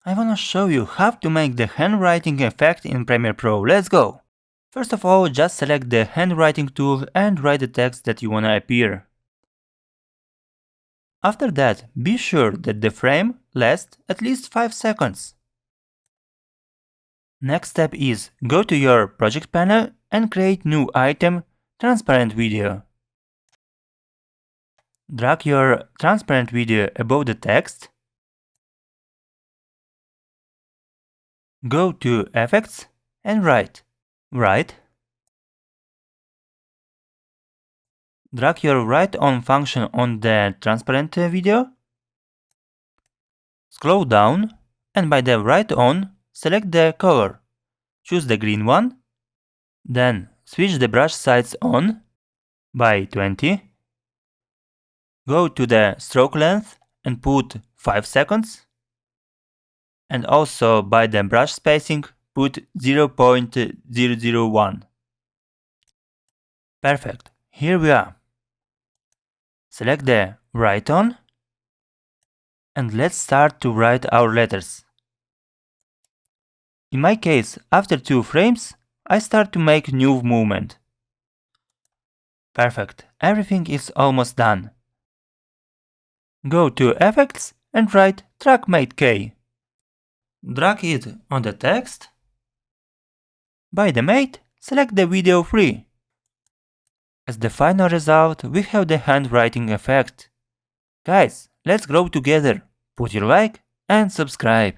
I wanna show you how to make the handwriting effect in Premiere Pro. Let's go! First of all, just select the handwriting tool and write the text that you wanna appear. After that, be sure that the frame lasts at least 5 seconds. Next step is go to your project panel and create new item, transparent video. Drag your transparent video above the text. Go to Effects and write. Drag your write on function on the transparent video. Scroll down and by the write on, select the color. Choose the green one. Then switch the brush size on by 20. Go to the stroke length and put 5 seconds. And also by the brush spacing, put 0.001. Perfect, here we are. Select the write on and let's start to write our letters. In my case, after 2 frames, I start to make new movement. Perfect, everything is almost done. Go to Effects and write TrackMate K. Drag it on the text. By the mate, select the video 3. As the final result, we have the handwriting effect. Guys, let's grow together. Put your like and subscribe.